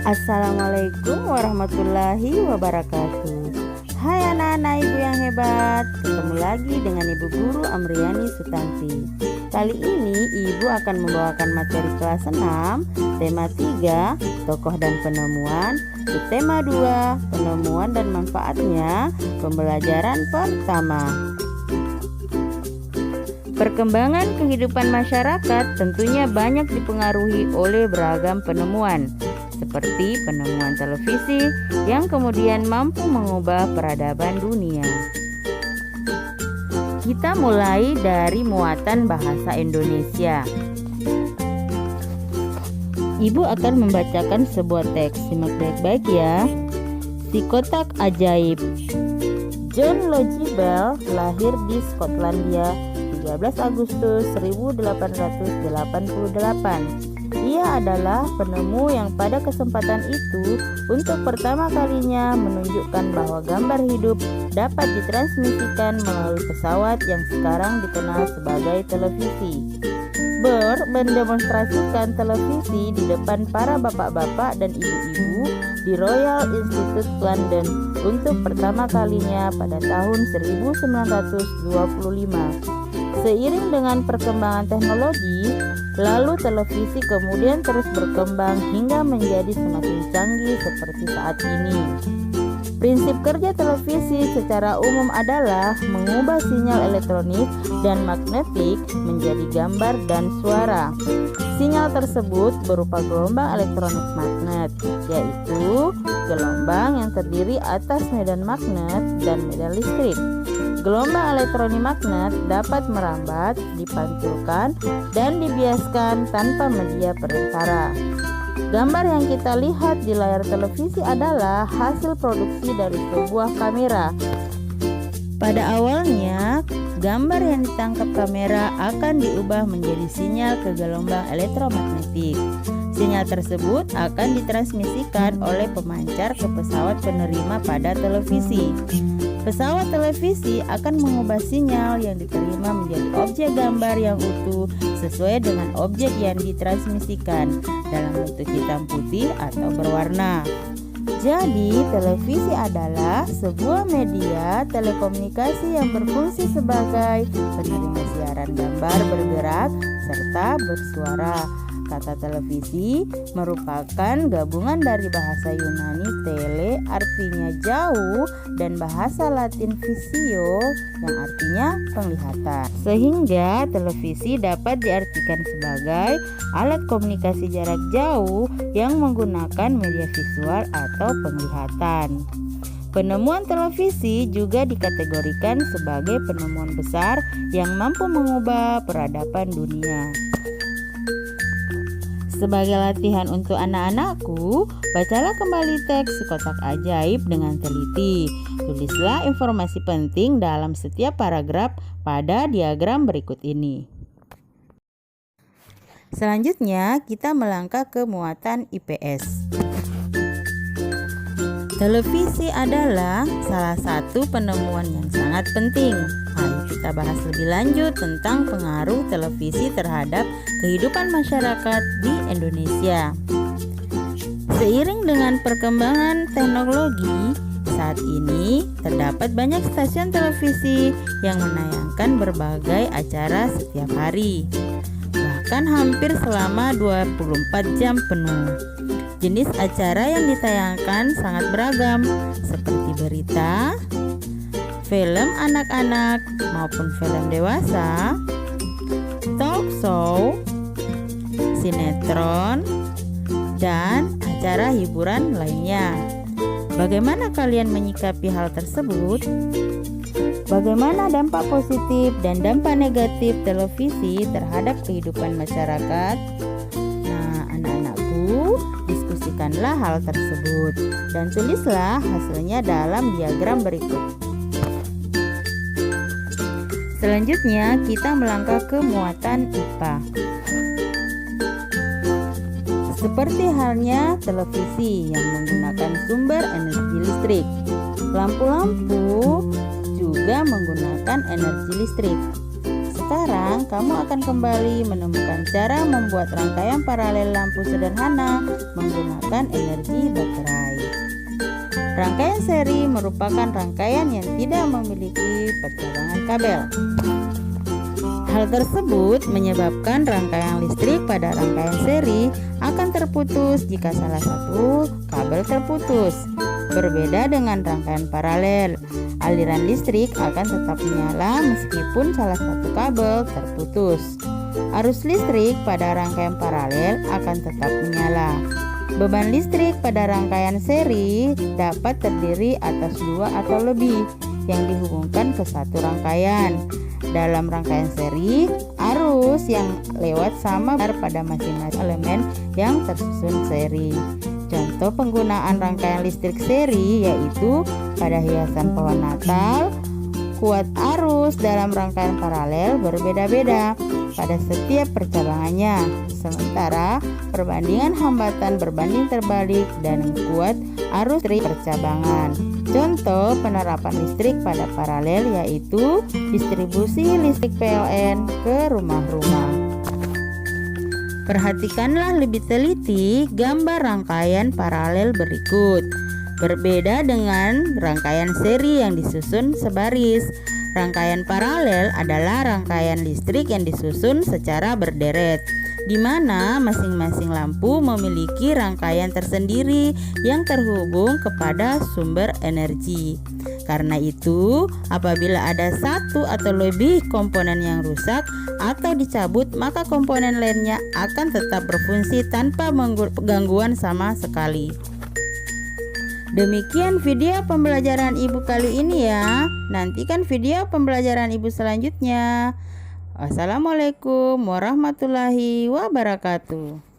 Assalamualaikum warahmatullahi wabarakatuh. Hai anak-anak ibu yang hebat, ketemu lagi dengan Ibu Guru Amriani Sutanti. Kali ini ibu akan membawakan materi kelas 6, tema 3, tokoh dan penemuan, tema 2, penemuan dan manfaatnya, pembelajaran pertama. Perkembangan kehidupan masyarakat tentunya banyak dipengaruhi oleh beragam penemuan, seperti penemuan televisi yang kemudian mampu mengubah peradaban dunia. Kita mulai dari muatan bahasa Indonesia. Ibu akan membacakan sebuah teks, simak baik-baik ya. Si Kotak Ajaib. John Logie Bell lahir di Skotlandia 13 Agustus 1888. Ia adalah penemu yang pada kesempatan itu untuk pertama kalinya menunjukkan bahwa gambar hidup dapat ditransmisikan melalui pesawat yang sekarang dikenal sebagai televisi. Burr mendemonstrasikan televisi di depan para bapak-bapak dan ibu-ibu di Royal Institute London untuk pertama kalinya pada tahun 1925. Seiring dengan perkembangan teknologi, lalu televisi kemudian terus berkembang hingga menjadi semakin canggih seperti saat ini. Prinsip kerja televisi secara umum adalah mengubah sinyal elektronik dan magnetik menjadi gambar dan suara. Sinyal tersebut berupa gelombang elektronik magnet, yaitu gelombang yang terdiri atas medan magnet dan medan listrik. Gelombang elektronik magnet dapat merambat, dipantulkan, dan dibiaskan tanpa media perantara. Gambar yang kita lihat di layar televisi adalah hasil produksi dari sebuah kamera. Pada awalnya, gambar yang ditangkap kamera akan diubah menjadi sinyal ke gelombang elektromagnetik. Sinyal tersebut akan ditransmisikan oleh pemancar ke pesawat penerima pada televisi. Pesawat televisi akan mengubah sinyal yang diterima menjadi objek gambar yang utuh sesuai dengan objek yang ditransmisikan dalam bentuk hitam putih atau berwarna. Jadi, televisi adalah sebuah media telekomunikasi yang berfungsi sebagai penerima siaran gambar bergerak serta bersuara. Kata televisi merupakan gabungan dari bahasa Yunani tele artinya jauh dan bahasa Latin visio yang artinya penglihatan. Sehingga televisi dapat diartikan sebagai alat komunikasi jarak jauh yang menggunakan media visual atau penglihatan. Penemuan televisi juga dikategorikan sebagai penemuan besar yang mampu mengubah peradaban dunia. Sebagai latihan untuk anak-anakku, bacalah kembali teks Si Kotak Ajaib dengan teliti. Tulislah informasi penting dalam setiap paragraf pada diagram berikut ini. Selanjutnya, kita melangkah ke muatan IPS. Televisi adalah salah satu penemuan yang sangat penting. Ayo kita bahas lebih lanjut tentang pengaruh televisi terhadap kehidupan masyarakat di Indonesia. Seiring dengan perkembangan teknologi, saat ini terdapat banyak stasiun televisi yang menayangkan berbagai acara setiap hari, bahkan hampir selama 24 jam penuh. Jenis acara yang ditayangkan sangat beragam, seperti berita, film anak-anak maupun film dewasa, talk show, sinetron, dan acara hiburan lainnya. Bagaimana kalian menyikapi hal tersebut? Bagaimana dampak positif dan dampak negatif televisi terhadap kehidupan masyarakat? Nah, anak-anakku, diskusikanlah hal tersebut dan tulislah hasilnya dalam diagram berikut. Selanjutnya, kita melangkah ke muatan IPA. Seperti halnya televisi yang menggunakan sumber energi listrik, lampu-lampu juga menggunakan energi listrik. sekarang kamu akan kembali menemukan cara membuat rangkaian paralel lampu sederhana menggunakan energi baterai. Rangkaian seri merupakan rangkaian yang tidak memiliki percabangan kabel. Hal tersebut menyebabkan rangkaian listrik pada rangkaian seri akan terputus jika salah satu kabel terputus. Berbeda dengan rangkaian paralel, aliran listrik akan tetap menyala meskipun salah satu kabel terputus. Arus listrik pada rangkaian paralel akan tetap menyala. Beban listrik pada rangkaian seri dapat terdiri atas dua atau lebih yang dihubungkan ke satu rangkaian. Dalam rangkaian seri, arus yang lewat sama pada masing-masing elemen yang tersusun seri. Contoh penggunaan rangkaian listrik seri yaitu pada hiasan pohon Natal. Kuat arus dalam rangkaian paralel berbeda-beda pada setiap percabangannya, sementara perbandingan hambatan berbanding terbalik dan kuat arus listrik percabangan. Contoh penerapan listrik pada paralel yaitu distribusi listrik PLN ke rumah-rumah. Perhatikanlah lebih teliti gambar rangkaian paralel berikut. Berbeda dengan rangkaian seri yang disusun sebaris. Rangkaian paralel adalah rangkaian listrik yang disusun secara berderet, di mana masing-masing lampu memiliki rangkaian tersendiri yang terhubung kepada sumber energi. Karena itu, apabila ada satu atau lebih komponen yang rusak atau dicabut, maka komponen lainnya akan tetap berfungsi tanpa gangguan sama sekali. Demikian video pembelajaran Ibu kali ini ya. Nantikan video pembelajaran Ibu selanjutnya. Wassalamualaikum warahmatullahi wabarakatuh.